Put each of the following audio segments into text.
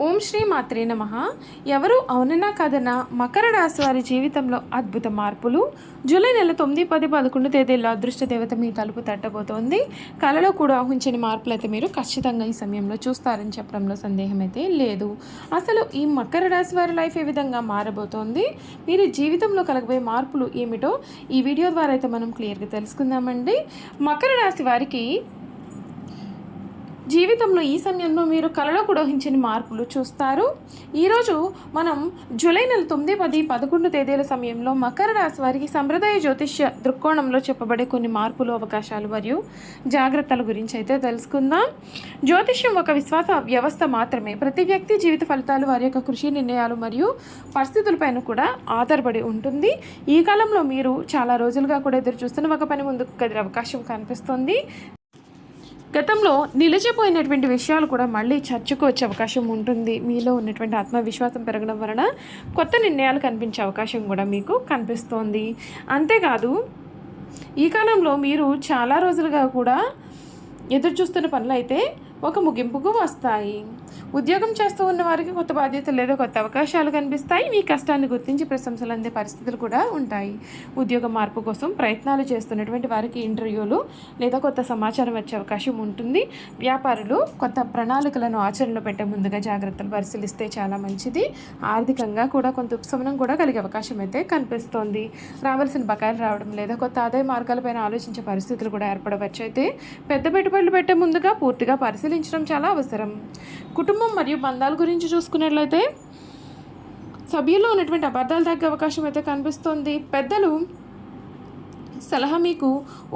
ఓం శ్రీ మాత్రే నమః. ఎవరు అవునన్నా కాదన్నా మకర రాశి వారి జీవితంలో అద్భుత మార్పులు. జూలై నెల 9, 10, 11 తేదీల్లో అదృష్ట దేవత మీ తలుపు తట్టబోతోంది. కళలో కూడా ఊహించని మార్పులు అయితే మీరు ఖచ్చితంగా ఈ సమయంలో చూస్తారని చెప్పడంలో సందేహం అయితే లేదు. అసలు ఈ మకర రాశి వారి లైఫ్ ఏ విధంగా మారబోతోంది, మీరు జీవితంలో కలగబోయే మార్పులు ఏమిటో ఈ వీడియో ద్వారా అయితే మనం క్లియర్గా తెలుసుకుందామండి. మకర రాశి వారికి జీవితంలో ఈ సమయంలో మీరు కలలో కూడా ఊహించని మార్పులు చూస్తారు. ఈరోజు మనం జూలై నెల 9, 10, 11 తేదీల సమయంలో మకర రాశి వారికి సంప్రదాయ జ్యోతిష్య దృక్కోణంలో చెప్పబడే కొన్ని మార్పులు, అవకాశాలు మరియు జాగ్రత్తల గురించి అయితే తెలుసుకుందాం. జ్యోతిష్యం ఒక విశ్వాస వ్యవస్థ మాత్రమే. ప్రతి వ్యక్తి జీవిత ఫలితాలు వారి యొక్క కృషి, నిర్ణయాలు మరియు పరిస్థితులపైన కూడా ఆధారపడి ఉంటుంది. ఈ కాలంలో మీరు చాలా రోజులుగా కూడా ఎదురు చూస్తున్న ఒక పని ముందుకు కదిలే అవకాశం కనిపిస్తుంది. గతంలో నిలిచిపోయినటువంటి విషయాలు కూడా మళ్ళీ చర్చకు వచ్చే అవకాశం ఉంటుంది. మీలో ఉన్నటువంటి ఆత్మవిశ్వాసం పెరగడం వలన కొత్త నిర్ణయాలు కనిపించే అవకాశం కూడా మీకు కనిపిస్తోంది. అంతేకాదు ఈ కాలంలో మీరు చాలా రోజులుగా కూడా ఎదురు చూస్తున్న పనులు అయితే ఒక ముగింపుకు వస్తాయి. ఉద్యోగం చేస్తూ ఉన్న వారికి కొత్త బాధ్యతలు లేదా కొత్త అవకాశాలు కనిపిస్తాయి. మీ కష్టాన్ని గుర్తించి ప్రశంసలు అందే పరిస్థితులు కూడా ఉంటాయి. ఉద్యోగ మార్పు కోసం ప్రయత్నాలు చేస్తున్నటువంటి వారికి ఇంటర్వ్యూలు లేదా కొత్త సమాచారం వచ్చే అవకాశం ఉంటుంది. వ్యాపారులు కొత్త ప్రణాళికలను ఆచరణలో పెట్టే ముందుగా జాగ్రత్తలు పరిశీలిస్తే చాలా మంచిది. ఆర్థికంగా కూడా కొంత ఉపశమనం కూడా కలిగే అవకాశం అయితే కనిపిస్తోంది. రావాల్సిన బకాయిలు రావడం లేదా కొత్త ఆదాయ మార్గాలపైన ఆలోచించే పరిస్థితులు కూడా ఏర్పడవచ్చు. అయితే పెద్ద పెట్టుబడులు పెట్టే ముందుగా పూర్తిగా పరిశీలించడం చాలా అవసరం. కుటుంబం మరియు బంధాల గురించి చూసుకున్నట్లయితే సభ్యుల్లో ఉన్నటువంటి అబద్ధాలు తగ్గే అవకాశం అయితే కనిపిస్తుంది. పెద్దలు సలహా మీకు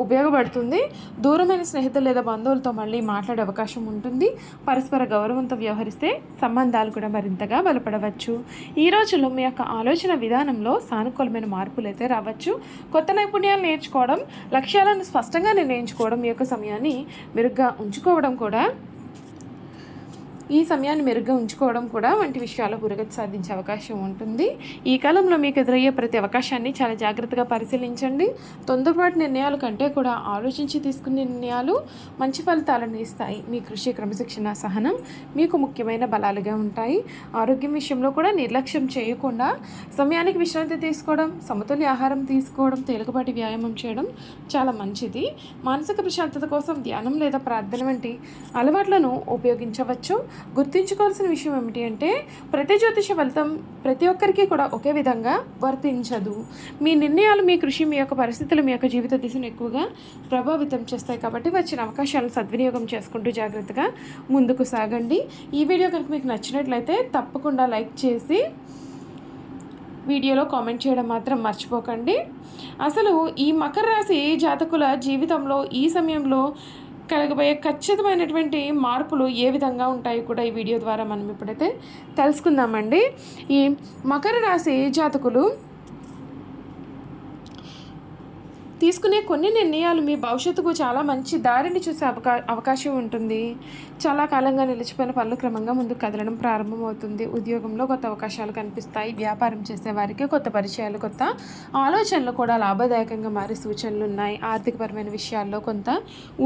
ఉపయోగపడుతుంది. దూరమైన స్నేహితులు లేదా బంధువులతో మళ్ళీ మాట్లాడే అవకాశం ఉంటుంది. పరస్పర గౌరవంతో వ్యవహరిస్తే సంబంధాలు కూడా మరింతగా బలపడవచ్చు. ఈ రోజుల్లో మీ యొక్క ఆలోచన విధానంలో సానుకూలమైన మార్పులు అయితే రావచ్చు. కొత్త నైపుణ్యాలు నేర్చుకోవడం, లక్ష్యాలను స్పష్టంగా నిర్ణయించుకోవడం, ఈ యొక్క సమయాన్ని మెరుగ్గా ఉంచుకోవడం కూడా వంటి విషయాల్లో పురోగతి సాధించే అవకాశం ఉంటుంది. ఈ కాలంలో మీకు ఎదురయ్యే ప్రతి అవకాశాన్ని చాలా జాగ్రత్తగా పరిశీలించండి. తొందరపాటు నిర్ణయాల కంటే కూడా ఆలోచించి తీసుకునే నిర్ణయాలు మంచి ఫలితాలను ఇస్తాయి. మీ కృషి, క్రమశిక్షణ, సహనం మీకు ముఖ్యమైన బలాలుగా ఉంటాయి. ఆరోగ్యం విషయంలో కూడా నిర్లక్ష్యం చేయకుండా సమయానికి విశ్రాంతి తీసుకోవడం, సమతుల్య ఆహారం తీసుకోవడం, తేలికపాటి వ్యాయామం చేయడం చాలా మంచిది. మానసిక ప్రశాంతత కోసం ధ్యానం లేదా ప్రార్థన వంటి అలవాట్లను ఉపయోగించవచ్చు. గుర్తుంచుకోవాల్సిన విషయం ఏమిటి అంటే ప్రతి జ్యోతిష ఫలితం ప్రతి ఒక్కరికి కూడా ఒకే విధంగా వర్తించదు. మీ నిర్ణయాలు, మీ కృషి, మీ యొక్క పరిస్థితులు మీ యొక్క జీవిత దిశను ఎక్కువగా ప్రభావితం చేస్తాయి. కాబట్టి వచ్చిన అవకాశాలను సద్వినియోగం చేసుకుంటూ జాగ్రత్తగా ముందుకు సాగండి. ఈ వీడియో కనుక మీకు నచ్చినట్లయితే తప్పకుండా లైక్ చేసి వీడియోలో కామెంట్ చేయడం మాత్రం మర్చిపోకండి. అసలు ఈ మకర రాశి జాతకుల జీవితంలో ఈ సమయంలో కలగబోయే ఖచ్చితమైనటువంటి మార్పులు ఏ విధంగా ఉంటాయో కూడా ఈ వీడియో ద్వారా మనం ఇప్పుడైతే తెలుసుకుందామండి. ఈ మకర రాశి జాతకులు తీసుకునే కొన్ని నిర్ణయాలు మీ భవిష్యత్తుకు చాలా మంచి దారిని చూసే అవకాశం ఉంటుంది. చాలా కాలంగా నిలిచిపోయిన పనులు క్రమంగా ముందుకు కదలడం ప్రారంభమవుతుంది. ఉద్యోగంలో కొత్త అవకాశాలు కనిపిస్తాయి. వ్యాపారం చేసే వారికి కొత్త పరిచయాలు, కొత్త ఆలోచనలు కూడా లాభదాయకంగా మారే సూచనలు ఉన్నాయి. ఆర్థికపరమైన విషయాల్లో కొంత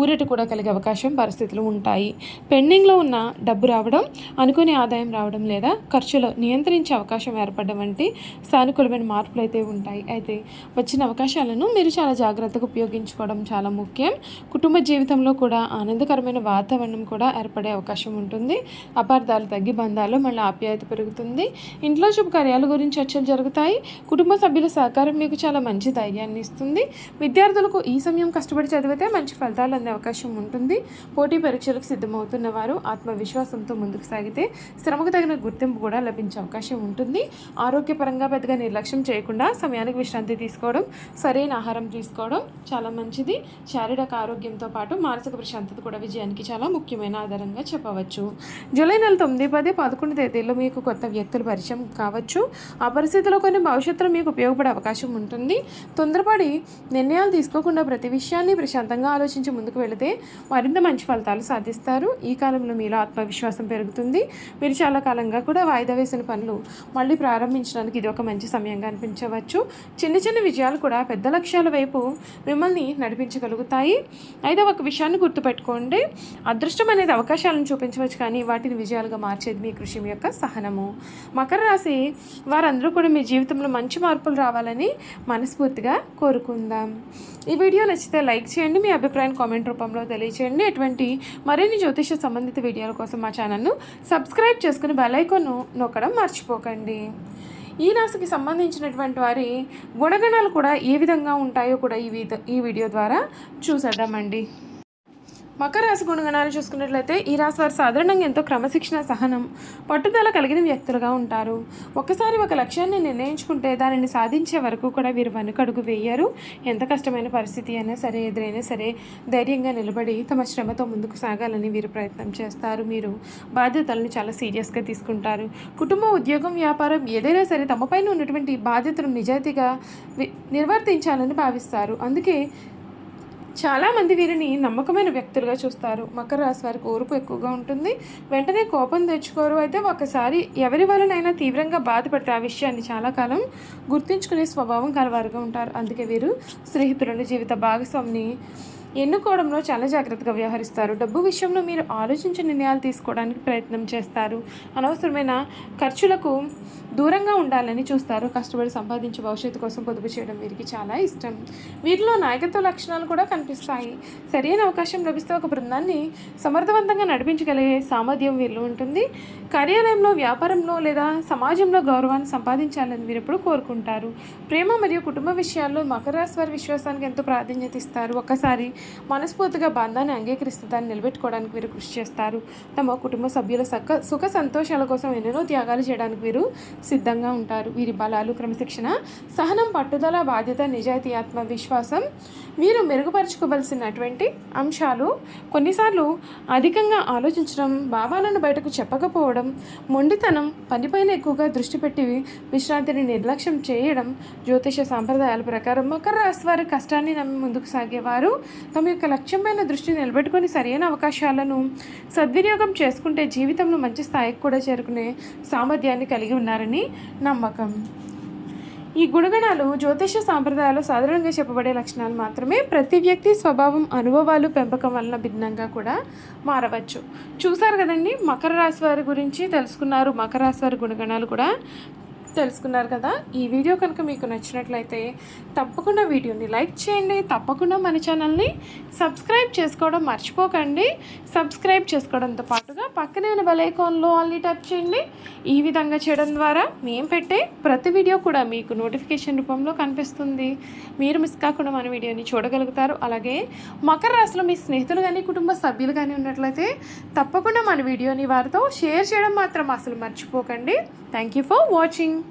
ఊరట కూడా కలిగే అవకాశం, పరిస్థితులు ఉంటాయి. పెండింగ్లో ఉన్న డబ్బు రావడం, అనుకునే ఆదాయం రావడం లేదా ఖర్చులు నియంత్రించే అవకాశం ఏర్పడడం వంటి సానుకూలమైన మార్పులు అయితే ఉంటాయి. అయితే వచ్చిన అవకాశాలను మీరు చాలా జాగ్రత్తగా ఉపయోగించుకోవడం చాలా ముఖ్యం. కుటుంబ జీవితంలో కూడా ఆనందకరమైన వాతావరణం కూడా ఏర్పడే అవకాశం ఉంటుంది. అపార్థాలు తగ్గి బంధాలు మళ్ళీ ఆప్యాయత పెరుగుతుంది. ఇంట్లో శుభకార్యాల గురించి చర్చలు జరుగుతాయి. కుటుంబ సభ్యుల సహకారం మీకు చాలా మంచి ధైర్యాన్ని ఇస్తుంది. విద్యార్థులకు ఈ సమయం కష్టపడి చదివితే మంచి ఫలితాలు అందే అవకాశం ఉంటుంది. పోటీ పరీక్షలకు సిద్ధమవుతున్న వారు ఆత్మవిశ్వాసంతో ముందుకు సాగితే శ్రమకు తగిన గుర్తింపు కూడా లభించే అవకాశం ఉంటుంది. ఆరోగ్యపరంగా పెద్దగా నిర్లక్ష్యం చేయకుండా సమయానికి విశ్రాంతి తీసుకోవడం, సరైన ఆహారం తీసుకోవడం చాలా మంచిది. శారీరక ఆరోగ్యంతో పాటు మానసిక ప్రశాంతత కూడా విజయానికి చాలా ముఖ్యమైన ఆధారంగా చెప్పవచ్చు. జూలై నెల 9, 10, 11 తేదీల్లో మీకు కొత్త వ్యక్తులు పరిచయం కావచ్చు. ఆ పరిస్థితిలో కొన్ని భవిష్యత్తులో మీకు ఉపయోగపడే అవకాశం ఉంటుంది. తొందరపడి నిర్ణయాలు తీసుకోకుండా ప్రతి విషయాన్ని ప్రశాంతంగా ఆలోచించి ముందుకు వెళితే మరింత మంచి ఫలితాలు సాధిస్తారు. ఈ కాలంలో మీలో ఆత్మవిశ్వాసం పెరుగుతుంది. మీరు చాలా కాలంగా కూడా వాయిదా వేసిన పనులు మళ్ళీ ప్రారంభించడానికి ఇది ఒక మంచి సమయంగా అనిపించవచ్చు. చిన్న చిన్న విజయాలు కూడా పెద్ద లక్ష్యాల వైపు మిమ్మల్ని నడిపించగలుగుతాయి. అయితే ఒక విషయాన్ని గుర్తుపెట్టుకోండి, అదృష్టం అనేది అవకాశాలను చూపించవచ్చు, కానీ వాటిని విజయాలుగా మార్చేది మీ కృషి, మీ యొక్క సహనము. మకర రాశి వారందరూ కూడా మీ జీవితంలో మంచి మార్పులు రావాలని మనస్ఫూర్తిగా కోరుకుందాం. ఈ వీడియో నచ్చితే లైక్ చేయండి, మీ అభిప్రాయాన్ని కామెంట్ రూపంలో తెలియచేయండి. ఎటువంటి మరిన్ని జ్యోతిష సంబంధిత వీడియోల కోసం మా ఛానల్ను సబ్స్క్రైబ్ చేసుకుని బెల్ ఐకాన్ నొక్కడం మర్చిపోకండి. ఈ రాశికి సంబంధించినటువంటి వారి గుణగణాలు కూడా ఏ విధంగా ఉంటాయో కూడా ఈ వీడియో ద్వారా చూసేద్దామండి. మకర రాశి గుణగణాలు చూసుకున్నట్లయితే ఈ రాశి వారు సాధారణంగా ఎంతో క్రమశిక్షణ, సహనం, పట్టుదల కలిగిన వ్యక్తులుగా ఉంటారు. ఒకసారి ఒక లక్ష్యాన్ని నిర్ణయించుకుంటే దానిని సాధించే వరకు కూడా వీరు వెనుకడుగు వేయరు. ఎంత కష్టమైన పరిస్థితి అయినా సరే, ఎదురైనా సరే ధైర్యంగా నిలబడి తమ శ్రమతో ముందుకు సాగాలని వీరు ప్రయత్నం చేస్తారు. మీరు బాధ్యతలను చాలా సీరియస్గా తీసుకుంటారు. కుటుంబం, ఉద్యోగం, వ్యాపారం ఏదైనా సరే తమపైన ఉన్నటువంటి బాధ్యతను నిజాయితీగా నిర్వర్తించాలని భావిస్తారు. అందుకే చాలామంది వీరిని నమ్మకమైన వ్యక్తులుగా చూస్తారు. మకర రాశి వారికి ఓర్పు ఎక్కువగా ఉంటుంది. వెంటనే కోపం తెచ్చుకోరు. అయితే ఒకసారి ఎవరి వలనైనా తీవ్రంగా బాధపడితే ఆ విషయాన్ని చాలా కాలం గుర్తుంచుకునే స్వభావం కలవారుగా ఉంటారు. అందుకే వీరు స్నేహితులను, జీవిత భాగస్వామిని ఎన్నుకోవడంలో చాలా జాగ్రత్తగా వ్యవహరిస్తారు. డబ్బు విషయంలో మీరు ఆలోచించి నిర్ణయాలు తీసుకోవడానికి ప్రయత్నం చేస్తారు. అనవసరమైన ఖర్చులకు దూరంగా ఉండాలని చూస్తారు. కష్టపడి సంపాదించే భవిష్యత్తు కోసం పొదుపు చేయడం వీరికి చాలా ఇష్టం. వీరిలో నాయకత్వ లక్షణాలు కూడా కనిపిస్తాయి. సరైన అవకాశం లభిస్తే ఒక బృందాన్ని సమర్థవంతంగా నడిపించగలిగే సామర్థ్యం వీరిలో ఉంటుంది. కార్యాలయంలో, వ్యాపారంలో లేదా సమాజంలో గౌరవాన్ని సంపాదించాలని వీరు ఎప్పుడు కోరుకుంటారు. ప్రేమ మరియు కుటుంబ విషయాల్లో మకర రాశి వారి విశ్వాసానికి ఎంతో ప్రాధాన్యత ఇస్తారు. ఒక్కసారి మనస్ఫూర్తిగా బంధాన్ని అంగీకరిస్తే దాన్ని నిలబెట్టుకోవడానికి వీరు కృషి చేస్తారు. తమ కుటుంబ సభ్యుల సుఖ సంతోషాల కోసం ఎన్నెన్నో త్యాగాలు చేయడానికి వీరు సిద్ధంగా ఉంటారు. వీరి బలాలు క్రమశిక్షణ, సహనం, పట్టుదల, బాధ్యత, నిజాయితీ, ఆత్మవిశ్వాసం వీరు మెరుగుపరుచుకోవలసినటువంటి అంశాలు. కొన్నిసార్లు అధికంగా ఆలోచించడం, భావాలను బయటకు చెప్పకపోవడం, మొండితనం, పనిపైన ఎక్కువగా దృష్టి పెట్టి విశ్రాంతిని నిర్లక్ష్యం చేయడం. జ్యోతిష సాంప్రదాయాల ప్రకారం మకర రాశి వారి కష్టాన్ని నమ్మి ముందుకు సాగేవారు తమ యొక్క లక్ష్యమైన దృష్టిని నిలబెట్టుకొని సరైన అవకాశాలను సద్వినియోగం చేసుకుంటే జీవితంలో మంచి స్థాయికి కూడా చేరుకునే సామర్థ్యాన్ని కలిగి ఉన్నారని నమ్మకం. ఈ గుణగణాలు జ్యోతిష సాంప్రదాయాలు సాధారణంగా చెప్పబడే లక్షణాలు మాత్రమే. ప్రతి వ్యక్తి స్వభావం, అనుభవాలు, పెంపకం వలన భిన్నంగా కూడా మారవచ్చు. చూసారు కదండి, మకర రాశి వారి గురించి తెలుసుకున్నారు. మకర రాశి వారి గుణగణాలు కూడా తెలుసుకున్నారు కదా. ఈ వీడియో కనుక మీకు నచ్చినట్లయితే తప్పకుండా వీడియోని లైక్ చేయండి. తప్పకుండా మన ఛానల్ని సబ్స్క్రైబ్ చేసుకోవడం మర్చిపోకండి. సబ్స్క్రైబ్ చేసుకోవడంతో పాటుగా పక్కనే ఉన్న బెల్ ఐకాన్లో ఆల్ని ట్యాప్ చేయండి. ఈ విధంగా చేయడం ద్వారా మేము పెట్టే ప్రతి వీడియో కూడా మీకు నోటిఫికేషన్ రూపంలో కనిపిస్తుంది. మీరు మిస్ కాకుండా మన వీడియోని చూడగలుగుతారు. అలాగే మకర రాశిలో మీ స్నేహితులు కానీ, కుటుంబ సభ్యులు కానీ ఉన్నట్లయితే తప్పకుండా మన వీడియోని వారితో షేర్ చేయడం మాత్రం అసలు మర్చిపోకండి. Thank you for watching.